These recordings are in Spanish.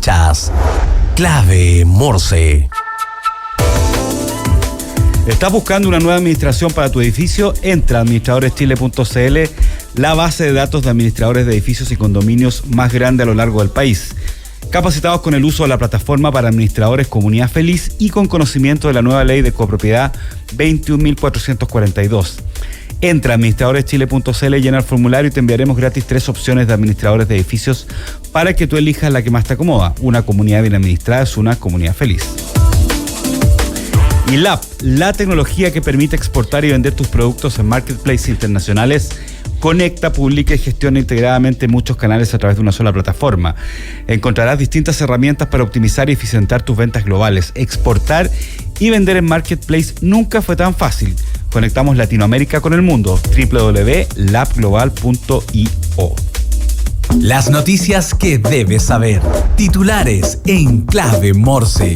Escuchas Clave Morse. ¿Estás buscando una nueva administración para tu edificio? Entra a administradoreschile.cl, la base de datos de administradores de edificios y condominios más grande a lo largo del país. Capacitados con el uso de la plataforma para administradores Comunidad Feliz y con conocimiento de la nueva ley de copropiedad 21.442. Entra a administradoreschile.cl, llena el formulario y te enviaremos gratis 3 opciones de administradores de edificios para que tú elijas la que más te acomoda. Una comunidad bien administrada es una comunidad feliz. Y la tecnología que permite exportar y vender tus productos en marketplaces internacionales, conecta, publica y gestiona integradamente muchos canales a través de una sola plataforma. Encontrarás distintas herramientas para optimizar y eficientar tus ventas globales. Exportar y vender en marketplace nunca fue tan fácil. Conectamos Latinoamérica con el mundo. www.labglobal.io. Las noticias que debes saber. Titulares en Clave Morse.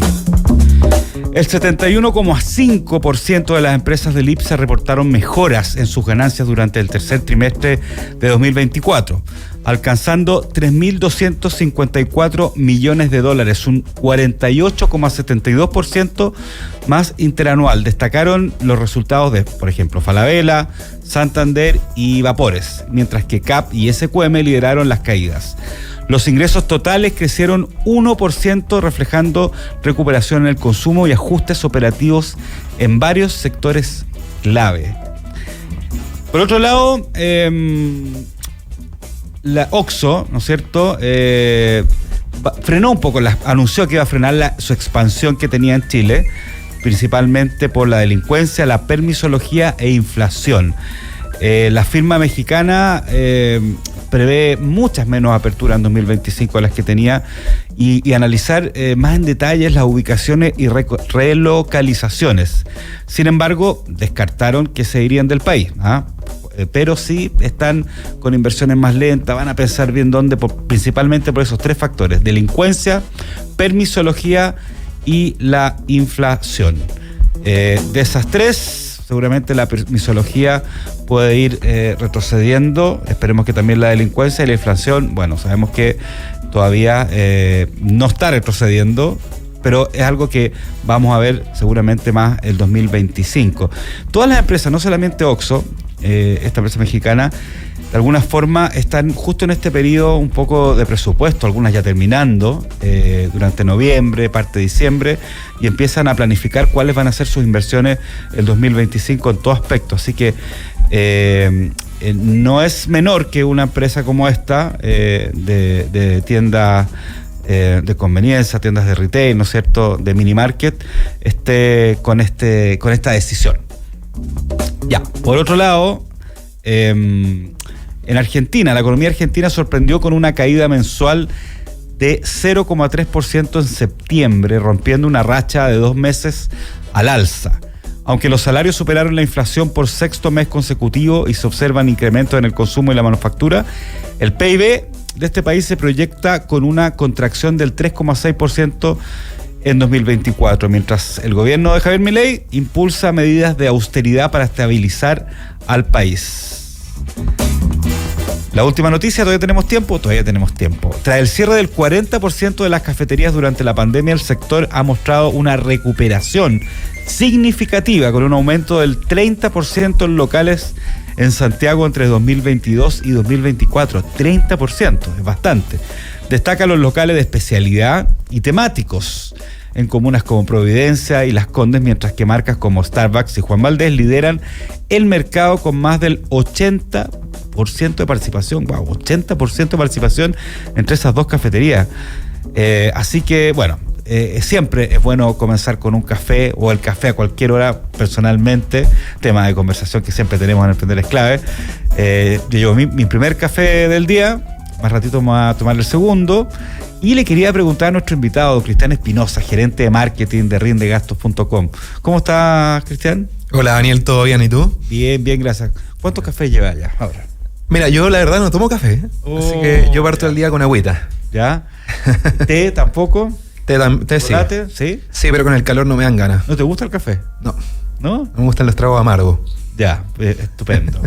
El 71,5% de las empresas del IPSA reportaron mejoras en sus ganancias durante el tercer trimestre de 2024, alcanzando $3.254 millones, un 48,72% más interanual. Destacaron los resultados de, por ejemplo, Falabella, Santander y Vapores, mientras que CAP y SQM lideraron las caídas. Los ingresos totales crecieron 1%, reflejando recuperación en el consumo y ajustes operativos en varios sectores clave. Por otro lado, la OXXO, ¿no es cierto?, frenó un poco, anunció que iba a frenar su expansión que tenía en Chile, principalmente por la delincuencia, la permisología e inflación. La firma mexicana prevé muchas menos aperturas en 2025 de las que tenía y analizar más en detalle las ubicaciones y relocalizaciones. Sin embargo, descartaron que se irían del país, pero sí están con inversiones más lentas, van a pensar bien dónde, principalmente por esos 3 factores: delincuencia, permisología y la inflación. De esas 3, seguramente la permisología puede ir retrocediendo. Esperemos que también la delincuencia y la inflación, bueno, sabemos que todavía no está retrocediendo, pero es algo que vamos a ver seguramente más el 2025. Todas las empresas, no solamente OXXO, esta empresa mexicana, de alguna forma están justo en este periodo un poco de presupuesto, algunas ya terminando durante noviembre, parte de diciembre, y empiezan a planificar cuáles van a ser sus inversiones el 2025 en todo aspecto. Así que no es menor que una empresa como esta, de tiendas de conveniencia, tiendas de retail, ¿no es cierto?, de mini market, esté con esta decisión. Ya, por otro lado, en Argentina, la economía argentina sorprendió con una caída mensual de 0,3% en septiembre, rompiendo una racha de 2 meses al alza. Aunque los salarios superaron la inflación por 6º mes consecutivo y se observan incrementos en el consumo y la manufactura, el PIB de este país se proyecta con una contracción del 3,6% en 2024, mientras el gobierno de Javier Milei impulsa medidas de austeridad para estabilizar al país. La última noticia, ¿todavía tenemos tiempo? Todavía tenemos tiempo. Tras el cierre del 40% de las cafeterías durante la pandemia, el sector ha mostrado una recuperación significativa, con un aumento del 30% en locales en Santiago entre 2022 y 2024. 30%, es bastante. Destacan los locales de especialidad y temáticos en comunas como Providencia y Las Condes, mientras que marcas como Starbucks y Juan Valdez lideran el mercado con más del 80% de participación. Wow, 80% de participación entre esas 2 cafeterías. Así que, bueno, siempre es bueno comenzar con un café o el café a cualquier hora. Personalmente, tema de conversación que siempre tenemos en Emprender es Clave. Yo llevo mi primer café del día, más ratito vamos a tomar el segundo. Y le quería preguntar a nuestro invitado, Cristian Espinosa, gerente de marketing de rindegastos.com. ¿Cómo estás, Cristian? Hola, Daniel, ¿todo bien? ¿Y tú? Bien, bien, gracias. ¿Cuántos cafés llevas ya ahora? Mira, yo la verdad no tomo café, así que yo parto el día con agüita. ¿Ya? ¿Té tampoco? Té sí. ¿Chocolate? ¿Sí? Sí, pero con el calor no me dan ganas. ¿No te gusta el café? No. ¿No? Me gustan los tragos amargos. Ya, estupendo.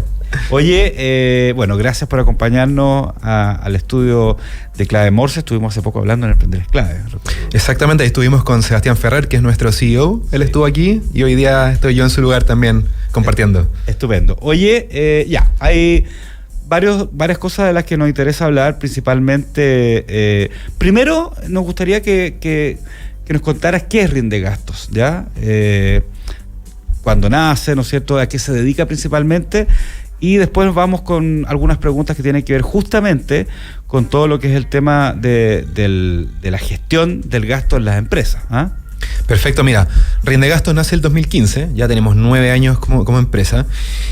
Oye, bueno, gracias por acompañarnos al estudio de Clave Morse. Estuvimos hace poco hablando en Emprender es Clave. Exactamente, ahí estuvimos con Sebastián Ferrer, que es nuestro CEO. Él estuvo aquí y hoy día estoy yo en su lugar también compartiendo. Estupendo. Oye, hay varias cosas de las que nos interesa hablar, principalmente. Primero, nos gustaría que nos contaras qué es Rindegastos, ¿ya? Cuándo nace, ¿no es cierto?, a qué se dedica principalmente, y después vamos con algunas preguntas que tienen que ver justamente con todo lo que es el tema de la gestión del gasto en las empresas. ¿Ah? Perfecto, mira, Rindegastos nace el 2015, ya tenemos 9 años como empresa,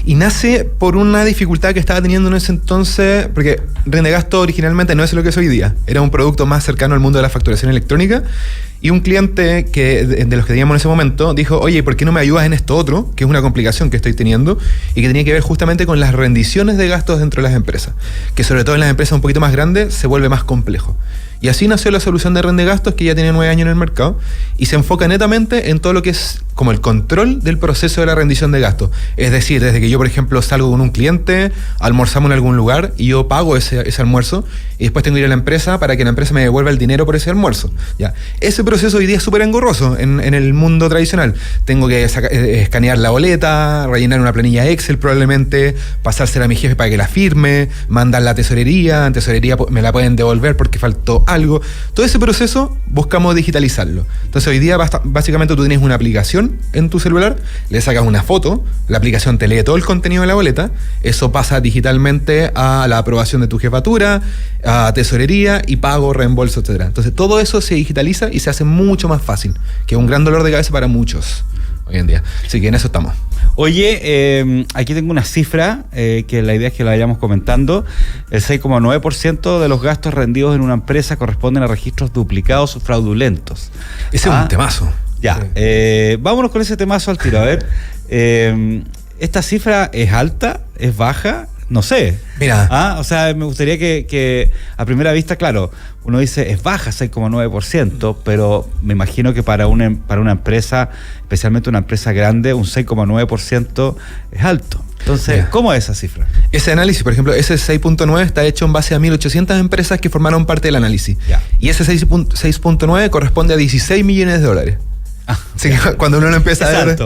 y nace por una dificultad que estaba teniendo en ese entonces, porque Rindegastos originalmente no es lo que es hoy día, era un producto más cercano al mundo de la facturación electrónica, y un cliente de los que teníamos en ese momento dijo, oye, ¿por qué no me ayudas en esto otro? Que es una complicación que estoy teniendo y que tenía que ver justamente con las rendiciones de gastos dentro de las empresas, que sobre todo en las empresas un poquito más grandes se vuelve más complejo. Y así nació la solución de Rindegastos, que ya tiene 9 años en el mercado y se enfoca netamente en todo lo que es como el control del proceso de la rendición de gastos. Es decir, desde que yo, por ejemplo, salgo con un cliente, almorzamos en algún lugar y yo pago ese almuerzo y después tengo que ir a la empresa para que la empresa me devuelva el dinero por ese almuerzo. ¿Ya? Ese proceso hoy día es súper engorroso en el mundo tradicional. Tengo que escanear la boleta, rellenar una planilla Excel probablemente, pasársela a mi jefe para que la firme, mandarla a tesorería, en tesorería me la pueden devolver porque faltó algo. Todo ese proceso buscamos digitalizarlo. Entonces hoy día básicamente tú tienes una aplicación en tu celular, le sacas una foto, la aplicación te lee todo el contenido de la boleta, eso pasa digitalmente a la aprobación de tu jefatura, a tesorería y pago, reembolso, etcétera. Entonces todo eso se digitaliza y se hace mucho más fácil, que es un gran dolor de cabeza para muchos hoy en día. Así que en eso estamos. Oye, aquí tengo una cifra que la idea es que la vayamos comentando. El 6,9% de los gastos rendidos en una empresa corresponden a registros duplicados o fraudulentos. Ese es un temazo. Ya, vámonos con ese temazo al tiro. A ver, ¿esta cifra es alta? ¿Es baja? No sé. Mira. O sea, me gustaría que a primera vista, claro, uno dice es baja, 6,9%, pero me imagino que para una empresa, especialmente una empresa grande, un 6,9% es alto. Entonces, ¿cómo es esa cifra? Ese análisis, por ejemplo, ese 6.9 está hecho en base a 1.800 empresas que formaron parte del análisis. Ya. Y ese 6.9 corresponde a 16 millones de dólares. Así que cuando uno lo empieza a ver,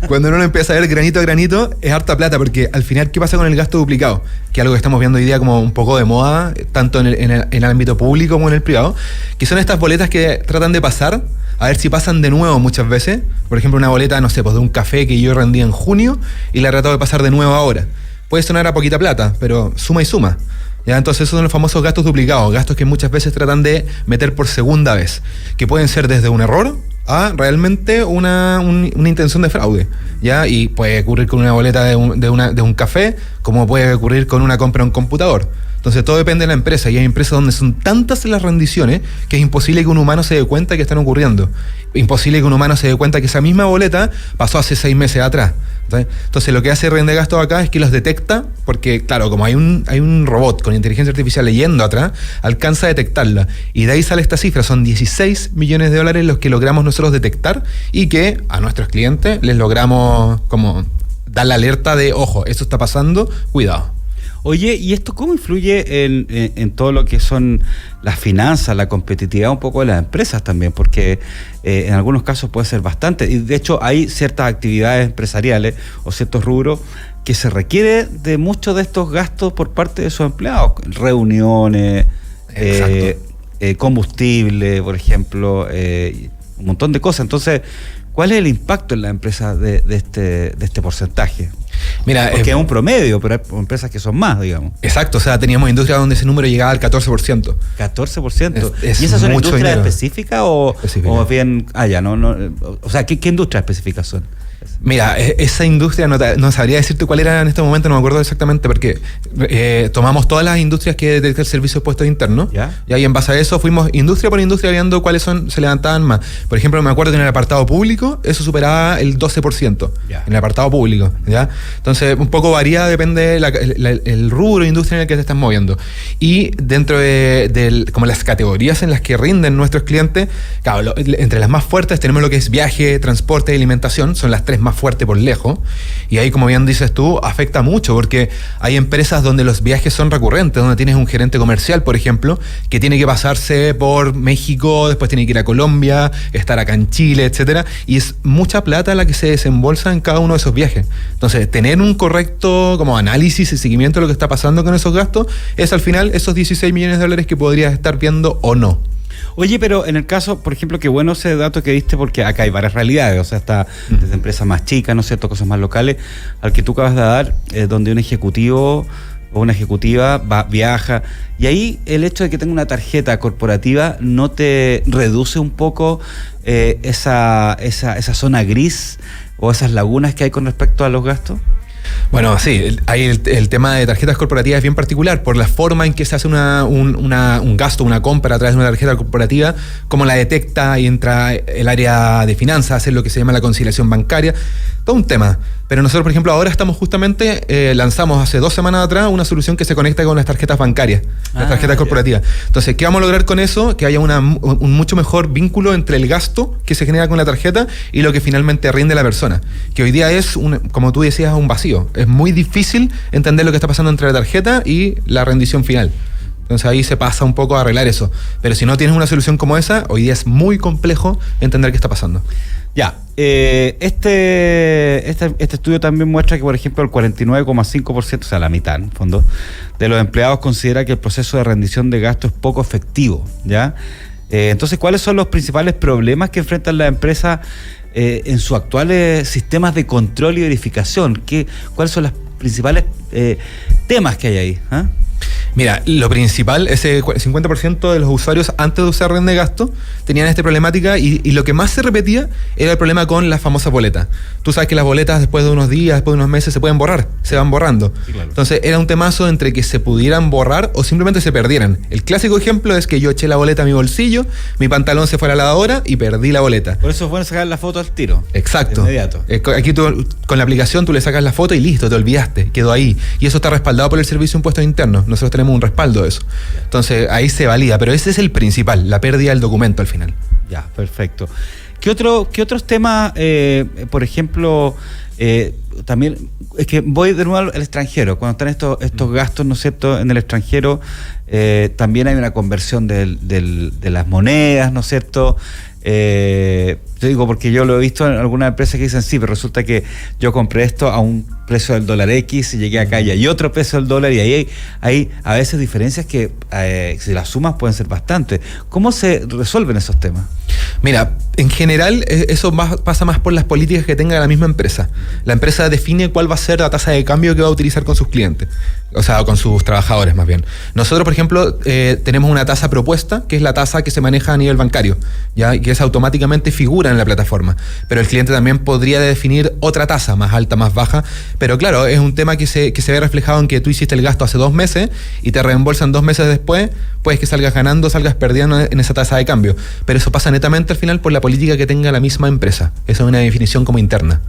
cuando uno lo empieza a ver granito a granito, es harta plata, porque al final, ¿qué pasa con el gasto duplicado? Que es algo que estamos viendo hoy día como un poco de moda, tanto en el ámbito público como en el privado, que son estas boletas que tratan de pasar, a ver si pasan de nuevo muchas veces. Por ejemplo, una boleta, no sé, pues de un café que yo rendí en junio y la he tratado de pasar de nuevo ahora. Puede sonar a poquita plata, pero suma y suma. ¿Ya? Entonces esos son los famosos gastos duplicados, gastos que muchas veces tratan de meter por segunda vez, que pueden ser desde un error a realmente una intención de fraude, ¿ya? Y puede ocurrir con una boleta de un café, como puede ocurrir con una compra en un computador. Entonces todo depende de la empresa, y hay empresas donde son tantas las rendiciones que es imposible que un humano se dé cuenta que están ocurriendo. Imposible que un humano se dé cuenta que esa misma boleta pasó hace 6 meses atrás. Entonces lo que hace Rindegastos acá es que los detecta, porque claro, como hay un robot con inteligencia artificial leyendo atrás, alcanza a detectarla, y de ahí sale esta cifra. Son 16 millones de dólares los que logramos nosotros detectar, y que a nuestros clientes les logramos como dar la alerta de, ojo, esto está pasando, cuidado. Oye, ¿y esto cómo influye en todo lo que son las finanzas, la competitividad un poco de las empresas también? Porque en algunos casos puede ser bastante. Y de hecho hay ciertas actividades empresariales o ciertos rubros que se requiere de muchos de estos gastos por parte de sus empleados. Reuniones, combustible, por ejemplo, un montón de cosas. Entonces, ¿cuál es el impacto en la empresa de este porcentaje? Mira, porque es un promedio, pero hay empresas que son más, digamos. Exacto, o sea, teníamos industrias donde ese número llegaba al 14%. 14%. Es ¿Y esas son mucho industrias dinero. específicas o bien, o sea, ¿qué industrias específicas son? Mira, esa industria no sabría decirte cuál era en este momento, no me acuerdo exactamente, porque tomamos todas las industrias que detecta el servicio de puestos internos, ¿Ya? Y ahí en base a eso fuimos industria por industria viendo cuáles se levantaban más. Por ejemplo, me acuerdo que en el apartado público eso superaba el 12%, ¿Ya? En el apartado público, ¿ya? Entonces un poco varía, depende el rubro de industria en el que te estás moviendo. Y dentro de como las categorías en las que rinden nuestros clientes, claro, entre las más fuertes tenemos lo que es viaje, transporte y alimentación, son las estrés más fuerte por lejos. Y ahí, como bien dices tú, afecta mucho, porque hay empresas donde los viajes son recurrentes, donde tienes un gerente comercial, por ejemplo, que tiene que pasarse por México, después tiene que ir a Colombia, estar acá en Chile, etcétera, y es mucha plata la que se desembolsa en cada uno de esos viajes. Entonces, tener un correcto como análisis y seguimiento de lo que está pasando con esos gastos es al final esos 16 millones de dólares que podrías estar viendo o no. Oye, pero en el caso, por ejemplo, qué bueno ese dato que diste, porque acá hay varias realidades, o sea, está desde empresas más chicas, ¿no es cierto?, cosas más locales, al que tú acabas de dar, donde un ejecutivo o una ejecutiva viaja, y ahí el hecho de que tenga una tarjeta corporativa no te reduce un poco esa zona gris o esas lagunas que hay con respecto a los gastos. Bueno, sí, hay el tema de tarjetas corporativas es bien particular por la forma en que se hace un gasto, una compra a través de una tarjeta corporativa, cómo la detecta y entra el área de finanzas, hacer lo que se llama la conciliación bancaria, todo un tema. Pero nosotros, por ejemplo, ahora estamos justamente, lanzamos hace 2 semanas atrás una solución que se conecta con las tarjetas bancarias, las tarjetas corporativas. Entonces, ¿qué vamos a lograr con eso? Que haya un mucho mejor vínculo entre el gasto que se genera con la tarjeta y lo que finalmente rinde la persona. Que hoy día es, como tú decías, un vacío. Es muy difícil entender lo que está pasando entre la tarjeta y la rendición final. Entonces ahí se pasa un poco a arreglar eso. Pero si no tienes una solución como esa, hoy día es muy complejo entender qué está pasando. Ya, este estudio también muestra que, por ejemplo, el 49,5%, o sea, la mitad, en el fondo, de los empleados considera que el proceso de rendición de gasto es poco efectivo, ¿ya? Entonces, ¿cuáles son los principales problemas que enfrentan las empresas en sus actuales sistemas de control y verificación? ¿Cuáles son los principales temas que hay ahí? ¿Ah? Mira, lo principal, ese 50% de los usuarios antes de usar Rende Gasto tenían esta problemática y lo que más se repetía era el problema con las famosas boletas. Tú sabes que las boletas después de unos días, después de unos meses se pueden borrar, se van borrando. Sí, claro. Entonces era un temazo entre que se pudieran borrar o simplemente se perdieran. El clásico ejemplo es que yo eché la boleta a mi bolsillo, mi pantalón se fue a la lavadora y perdí la boleta. Por eso es bueno sacar la foto al tiro. Exacto. Inmediato. Aquí tú, con la aplicación tú le sacas la foto y listo, te olvidaste, quedó ahí. Y eso está respaldado por el Servicio de Impuestos Internos. Nosotros tenemos un respaldo de eso. Entonces ahí se valida, pero ese es el principal, la pérdida del documento al final. Ya, perfecto. ¿Qué otros temas, por ejemplo, también, es que voy de nuevo al extranjero, cuando están estos gastos, ¿no es cierto?, en el extranjero, también hay una conversión de las monedas, ¿no es cierto? Yo digo porque yo lo he visto en algunas empresas que dicen sí, pero resulta que yo compré esto a un precio del dólar X y llegué acá y hay otro precio del dólar y ahí hay a veces diferencias que si las sumas pueden ser bastantes. ¿Cómo se resuelven esos temas? Mira, en general eso pasa más por las políticas que tenga la misma empresa. La empresa define cuál va a ser la tasa de cambio que va a utilizar con sus clientes, o sea, con sus trabajadores más bien. Nosotros, por ejemplo, tenemos una tasa propuesta, que es la tasa que se maneja a nivel bancario, ya, y que es automáticamente figura en la plataforma. Pero el cliente también podría definir otra tasa, más alta, más baja. Pero claro, es un tema que se ve reflejado en que tú hiciste el gasto hace 2 meses y te reembolsan 2 meses después, puedes que salgas ganando, salgas perdiendo en esa tasa de cambio. Pero eso pasa netamente al final por la política que tenga la misma empresa. Esa es una definición como interna.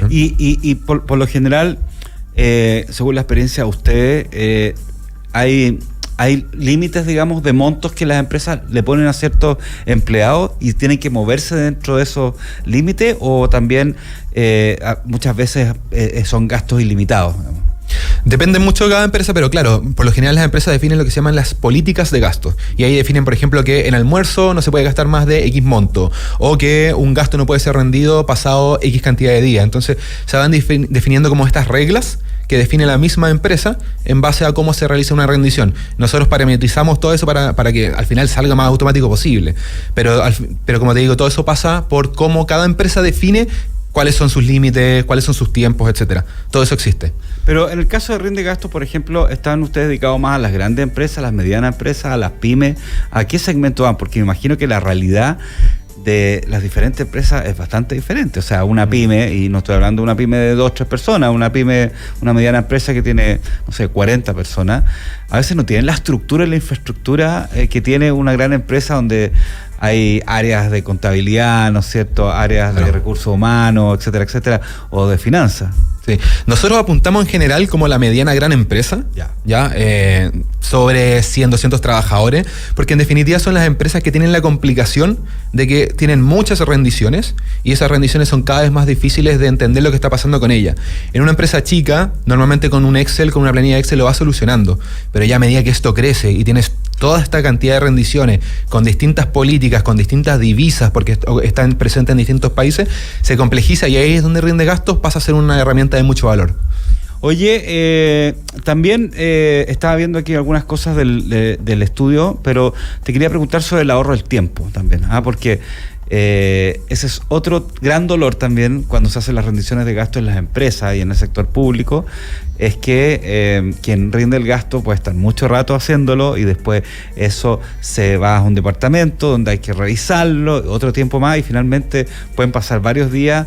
Y por lo general, según la experiencia de ustedes, hay límites, digamos, de montos que las empresas le ponen a ciertos empleados y tienen que moverse dentro de esos límites, o también muchas veces son gastos ilimitados, digamos. Depende mucho de cada empresa, pero claro, por lo general las empresas definen lo que se llaman las políticas de gasto. Y ahí definen, por ejemplo, que en almuerzo no se puede gastar más de X monto, o que un gasto no puede ser rendido pasado X cantidad de días. Entonces se van definiendo como estas reglas que define la misma empresa en base a cómo se realiza una rendición. Nosotros parametrizamos todo eso para que al final salga más automático posible. Pero como te digo, todo eso pasa por cómo cada empresa define cuáles son sus límites, cuáles son sus tiempos, etcétera. Todo eso existe. Pero en el caso de Rinde Gasto, por ejemplo, ¿están ustedes dedicados más a las grandes empresas, a las medianas empresas, a las pymes? ¿A qué segmento van? Porque me imagino que la realidad de las diferentes empresas es bastante diferente. O sea, una pyme, y no estoy hablando de una pyme de 2 o 3 personas, una mediana empresa que tiene, no sé, 40 personas, a veces no tienen la estructura y la infraestructura que tiene una gran empresa, donde hay áreas de contabilidad, ¿no es cierto?, áreas de recursos humanos, etcétera, etcétera, o de finanzas. Sí. Nosotros apuntamos en general como la mediana gran empresa, sobre 100, 200 trabajadores, porque en definitiva son las empresas que tienen la complicación de que tienen muchas rendiciones y esas rendiciones son cada vez más difíciles de entender lo que está pasando con ella. En una empresa chica, normalmente con un Excel, con una planilla Excel lo vas solucionando, pero ya a medida que esto crece y tienes toda esta cantidad de rendiciones con distintas políticas, con distintas divisas, porque están presentes en distintos países, se complejiza y ahí es donde Riendegastos pasa a ser una herramienta de mucho valor. Oye, también estaba viendo aquí algunas cosas del estudio, pero te quería preguntar sobre el ahorro del tiempo también, porque ese es otro gran dolor también cuando se hacen las rendiciones de gasto en las empresas y en el sector público, es que quien rinde el gasto puede estar mucho rato haciéndolo y después eso se va a un departamento donde hay que revisarlo, otro tiempo más y finalmente pueden pasar varios días,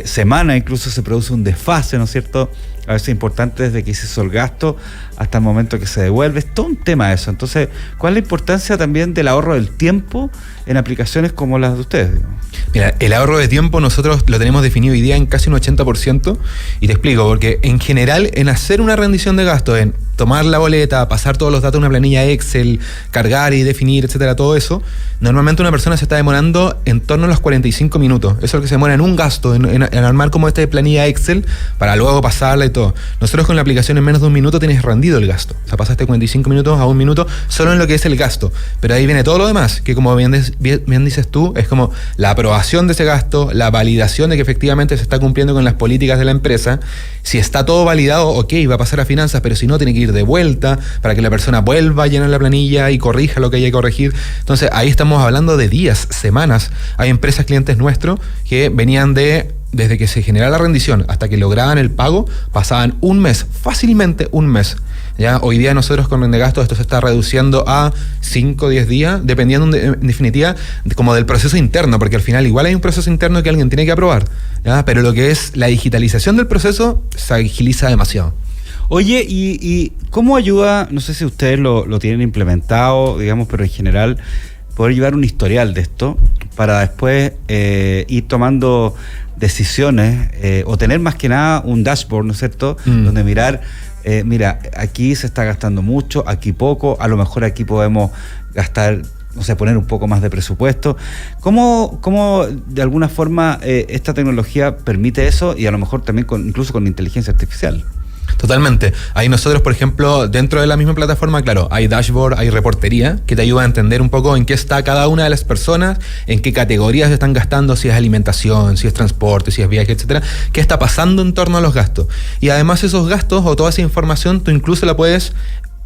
semanas, incluso se produce un desfase, ¿no es cierto? A veces es importante desde que se hizo el gasto hasta el momento que se devuelve. Es todo un tema eso. Entonces, ¿cuál es la importancia también del ahorro del tiempo en aplicaciones como las de ustedes, digamos? Mira, el ahorro de tiempo nosotros lo tenemos definido hoy día en casi un 80%, y te explico, porque en general en hacer una rendición de gastos, en tomar la boleta, pasar todos los datos a una planilla Excel, cargar y definir, etcétera, todo eso, normalmente una persona se está demorando en torno a los 45 minutos. Eso es lo que se demora en un gasto, en armar como esta planilla Excel para luego pasarla y todo. Nosotros con la aplicación en menos de un minuto tienes rendido el gasto. O sea, pasaste 45 minutos a un minuto solo en lo que es el gasto. Pero ahí viene todo lo demás, que como bien dices tú, es como la aprobación de ese gasto, la validación de que efectivamente se está cumpliendo con las políticas de la empresa. Si está todo validado, ok, va a pasar a finanzas, pero si no, tiene que ir de vuelta para que la persona vuelva a llenar la planilla y corrija lo que haya que corregir. Entonces, ahí estamos hablando de días, semanas. Hay empresas clientes nuestros que venían desde que se generaba la rendición hasta que lograban el pago, pasaban un mes, fácilmente un mes. ¿Ya? Hoy día nosotros con Riendegastos esto se está reduciendo a 5 o 10 días, dependiendo en definitiva como del proceso interno, porque al final igual hay un proceso interno que alguien tiene que aprobar, ¿ya? Pero lo que es la digitalización del proceso se agiliza demasiado. Oye, ¿y cómo ayuda, no sé si ustedes lo tienen implementado, digamos, pero en general, poder llevar un historial de esto para después ir tomando decisiones o tener más que nada un dashboard, ¿no es cierto? Donde mirar, mira, aquí se está gastando mucho, aquí poco, a lo mejor aquí podemos gastar, o sea, poner un poco más de presupuesto. ¿Cómo de alguna forma esta tecnología permite eso y a lo mejor también incluso con inteligencia artificial? Totalmente. Ahí nosotros, por ejemplo, dentro de la misma plataforma, claro, hay dashboard, hay reportería que te ayuda a entender un poco en qué está cada una de las personas, en qué categorías están gastando, si es alimentación, si es transporte, si es viaje, etcétera, qué está pasando en torno a los gastos. Y además esos gastos o toda esa información tú incluso la puedes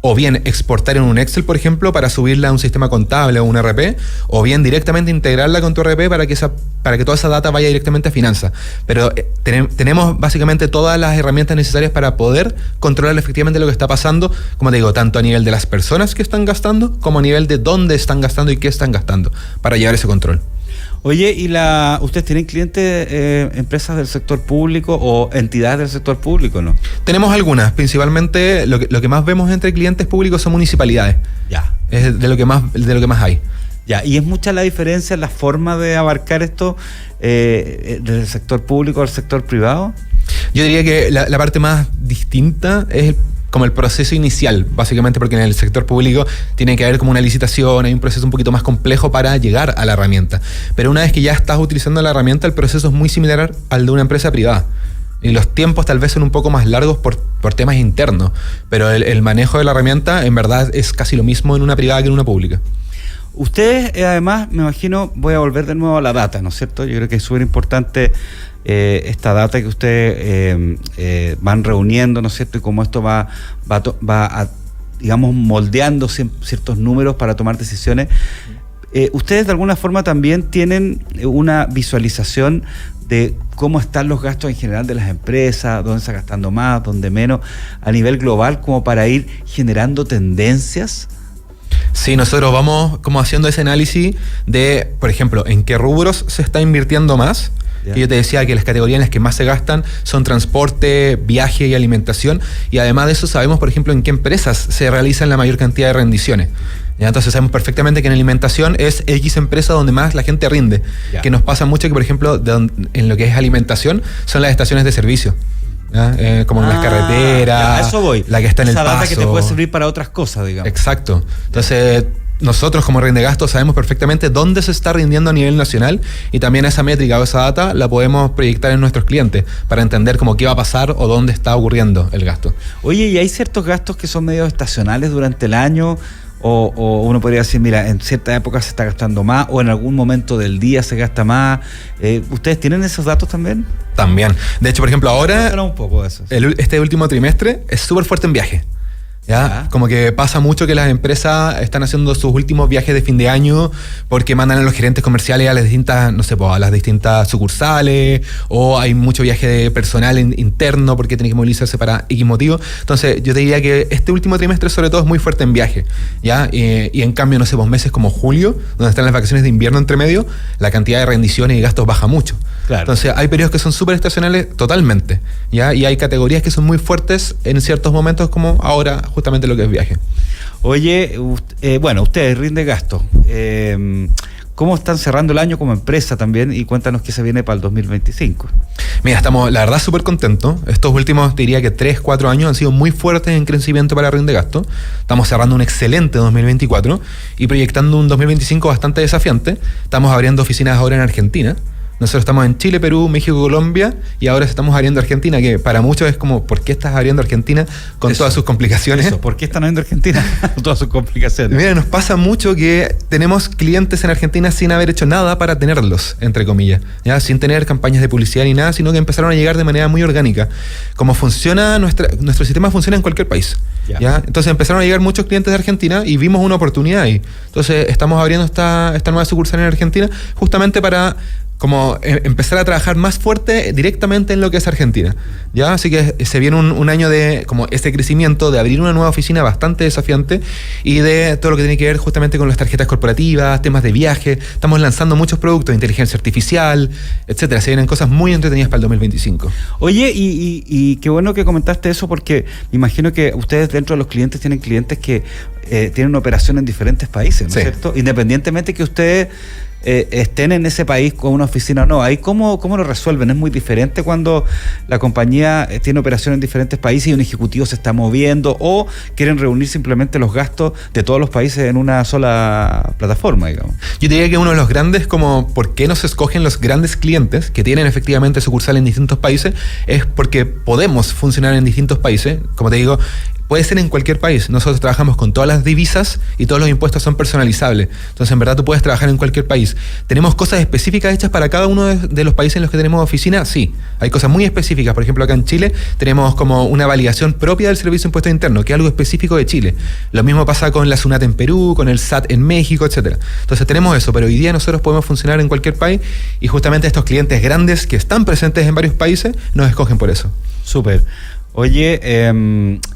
o bien exportar en un Excel, por ejemplo, para subirla a un sistema contable o un ERP, o bien directamente integrarla con tu ERP para que toda esa data vaya directamente a finanzas. Pero tenemos básicamente todas las herramientas necesarias para poder controlar efectivamente lo que está pasando, como te digo, tanto a nivel de las personas que están gastando, como a nivel de dónde están gastando y qué están gastando, para llevar ese control. Oye, ¿y ustedes tienen clientes, empresas del sector público o entidades del sector público, no? Tenemos algunas, principalmente lo que más vemos entre clientes públicos son municipalidades. Ya. Es de lo que más hay. Ya, ¿y es mucha la diferencia en la forma de abarcar esto del sector público al sector privado? Yo diría que la parte más distinta es como el proceso inicial, básicamente porque en el sector público tiene que haber como una licitación, hay un proceso un poquito más complejo para llegar a la herramienta. Pero una vez que ya estás utilizando la herramienta, el proceso es muy similar al de una empresa privada. Y los tiempos tal vez son un poco más largos por temas internos, pero el manejo de la herramienta en verdad es casi lo mismo en una privada que en una pública. Ustedes, además, me imagino, voy a volver de nuevo a la data, ¿no es cierto? Yo creo que es súper importante esta data que ustedes van reuniendo, ¿no es cierto? Y cómo esto va a, digamos, moldeando ciertos números para tomar decisiones. Ustedes de alguna forma también tienen una visualización de cómo están los gastos en general de las empresas, dónde se está gastando más, dónde menos, a nivel global, como para ir generando tendencias. Sí, nosotros vamos como haciendo ese análisis de, por ejemplo, en qué rubros se está invirtiendo más. Y yo te decía que las categorías en las que más se gastan son transporte, viaje y alimentación. Y además de eso sabemos, por ejemplo, en qué empresas se realizan la mayor cantidad de rendiciones. ¿Ya? Entonces sabemos perfectamente que en alimentación es X empresa donde más la gente rinde. Que nos pasa mucho que, por ejemplo, en lo que es alimentación son las estaciones de servicio. como en las carreteras. Ya, a eso voy. La que está en el Esa paso. data que te puede servir para otras cosas, digamos. Exacto. Entonces, nosotros como Rindegasto sabemos perfectamente dónde se está rindiendo a nivel nacional y también esa métrica o esa data la podemos proyectar en nuestros clientes para entender cómo qué va a pasar o dónde está ocurriendo el gasto. Oye, ¿y hay ciertos gastos que son medio estacionales durante el año? O uno podría decir, mira, en cierta época se está gastando más o en algún momento del día se gasta más. ¿Ustedes tienen esos datos también? También. De hecho, por ejemplo, ahora un poco de eso. este último trimestre es súper fuerte en viaje. ¿Ya? Como que pasa mucho que las empresas están haciendo sus últimos viajes de fin de año porque mandan a los gerentes comerciales a las distintas, no sé, a las distintas sucursales, o hay mucho viaje de personal interno porque tiene que movilizarse para X motivo. Entonces yo te diría que este último trimestre sobre todo es muy fuerte en viaje, ¿ya? Y en cambio, no sé, meses como julio, donde están las vacaciones de invierno entre medio, la cantidad de rendiciones y gastos baja mucho. Claro. Entonces hay periodos que son súper estacionales totalmente, ¿ya? Y hay categorías que son muy fuertes en ciertos momentos, como ahora justamente lo que es viaje. Oye, ustedes, Rindegasto, ¿cómo están cerrando el año como empresa también? Y cuéntanos qué se viene para el 2025. Mira, estamos la verdad súper contentos. Estos últimos, te diría que 3-4 años han sido muy fuertes en crecimiento para Rindegasto. Estamos cerrando un excelente 2024 y proyectando un 2025 bastante desafiante. Estamos abriendo oficinas ahora en Argentina. Nosotros estamos en Chile, Perú, México, Colombia, y ahora estamos abriendo Argentina, que para muchos es como, ¿por qué estás abriendo Argentina con todas sus complicaciones? ¿Por qué están abriendo Argentina con todas sus complicaciones? Mira, nos pasa mucho que tenemos clientes en Argentina sin haber hecho nada para tenerlos, entre comillas, ¿ya? Sin tener campañas de publicidad ni nada, sino que empezaron a llegar de manera muy orgánica. Como funciona, nuestro sistema funciona en cualquier país. ¿Ya? Entonces empezaron a llegar muchos clientes de Argentina y vimos una oportunidad ahí. Entonces estamos abriendo esta nueva sucursal en Argentina justamente para como empezar a trabajar más fuerte directamente en lo que es Argentina, ¿ya? Así que se viene un año de como este crecimiento, de abrir una nueva oficina bastante desafiante y de todo lo que tiene que ver justamente con las tarjetas corporativas, temas de viaje. Estamos lanzando muchos productos de inteligencia artificial, etcétera. Se vienen cosas muy entretenidas para el 2025. Oye, y qué bueno que comentaste eso, porque me imagino que ustedes dentro de los clientes tienen clientes que tienen una operación en diferentes países, ¿no es cierto? Independientemente que ustedes estén en ese país con una oficina o no. Ahí ¿cómo lo resuelven? Es muy diferente cuando la compañía tiene operación en diferentes países y un ejecutivo se está moviendo, o quieren reunir simplemente los gastos de todos los países en una sola plataforma, digamos. Yo diría que uno de los grandes, como por qué nos escogen los grandes clientes que tienen efectivamente sucursal en distintos países, es porque podemos funcionar en distintos países. Como te digo, puede ser en cualquier país. Nosotros trabajamos con todas las divisas y todos los impuestos son personalizables. Entonces, en verdad, tú puedes trabajar en cualquier país. ¿Tenemos cosas específicas hechas para cada uno de los países en los que tenemos oficina? Sí. Hay cosas muy específicas. Por ejemplo, acá en Chile tenemos como una validación propia del Servicio de Impuesto Interno, que es algo específico de Chile. Lo mismo pasa con la SUNAT en Perú, con el SAT en México, etcétera. Entonces, tenemos eso, pero hoy día nosotros podemos funcionar en cualquier país y justamente estos clientes grandes que están presentes en varios países nos escogen por eso. Súper. Oye,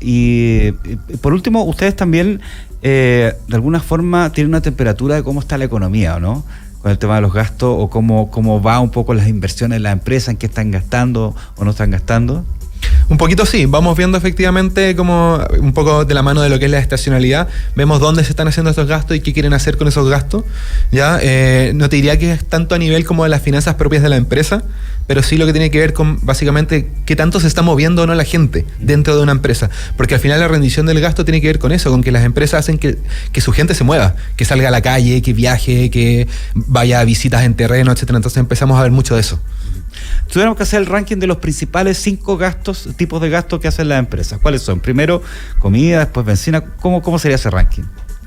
y por último, ustedes también de alguna forma tienen una temperatura de cómo está la economía, ¿no? Con el tema de los gastos, o cómo va un poco las inversiones de la empresa, en qué están gastando o no están gastando. Un poquito sí, vamos viendo efectivamente como un poco de la mano de lo que es la estacionalidad, vemos dónde se están haciendo estos gastos y qué quieren hacer con esos gastos, ¿ya? No te diría que es tanto a nivel como de las finanzas propias de la empresa, pero sí lo que tiene que ver con básicamente qué tanto se está moviendo o no la gente dentro de una empresa, porque al final la rendición del gasto tiene que ver con eso, con que las empresas hacen que su gente se mueva, que salga a la calle, que viaje, que vaya a visitas en terreno, etcétera. Entonces empezamos a ver mucho de eso. Tuviéramos que hacer el ranking de los principales 5 tipos de gastos que hacen las empresas. ¿Cuáles son? Primero, comida, después benzina. ¿Cómo sería ese ranking?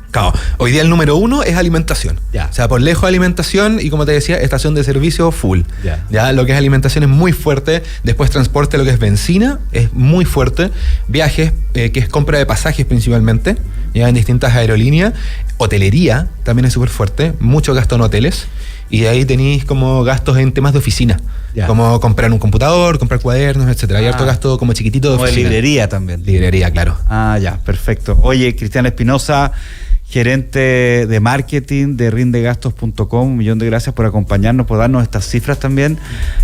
Claro, hoy día el número 1 es alimentación. Ya. O sea, por lejos alimentación y, como te decía, estación de servicio full. Ya, lo que es alimentación es muy fuerte. Después transporte, lo que es benzina, es muy fuerte. Viajes, que es compra de pasajes principalmente, ya en distintas aerolíneas. Hotelería también es súper fuerte. Mucho gasto en hoteles. Y de ahí tenéis como gastos en temas de oficina. Ya. Como comprar un computador, comprar cuadernos, etcétera. Hay harto gasto como chiquitito de oficina. O de librería también. Librería, claro. Ya, perfecto. Oye, Cristian Espinosa, gerente de marketing de rindegastos.com, un millón de gracias por acompañarnos, por darnos estas cifras también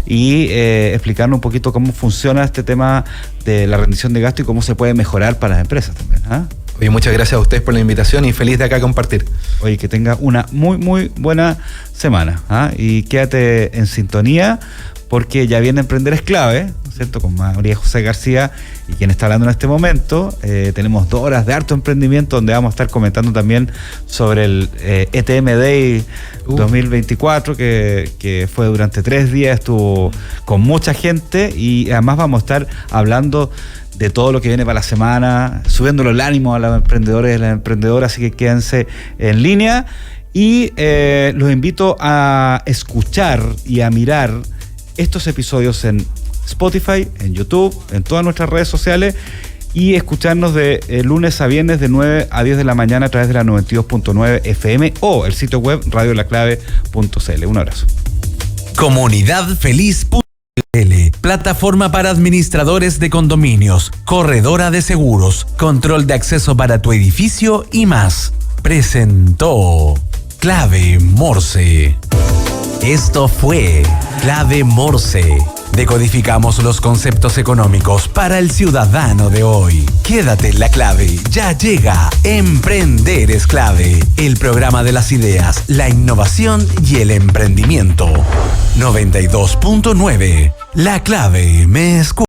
y explicarnos un poquito cómo funciona este tema de la rendición de gasto y cómo se puede mejorar para las empresas también. Oye, muchas gracias a ustedes por la invitación y feliz de acá compartir. Oye, que tenga una muy, muy buena semana. Y quédate en sintonía, porque ya viene Emprender es Clave, es cierto?, con María José García y quien está hablando en este momento. Tenemos 2 horas de harto emprendimiento donde vamos a estar comentando también sobre el ETM Day 2024 que fue durante 3 días, estuvo con mucha gente y además vamos a estar hablando de todo lo que viene para la semana, subiéndole el ánimo a los emprendedores y las emprendedoras, así que quédense en línea y los invito a escuchar y a mirar estos episodios en Spotify, en YouTube, en todas nuestras redes sociales y escucharnos de lunes a viernes de 9 a 10 de la mañana a través de la 92.9 FM o el sitio web radiolaclave.cl. Un abrazo. Comunidadfeliz.cl, plataforma para administradores de condominios, corredora de seguros, control de acceso para tu edificio y más. Presentó Clave Morse. Esto fue Clave Morse. Decodificamos los conceptos económicos para el ciudadano de hoy. Quédate en la clave. Ya llega Emprender es Clave, el programa de las ideas, la innovación y el emprendimiento. 92.9. La Clave me escucha.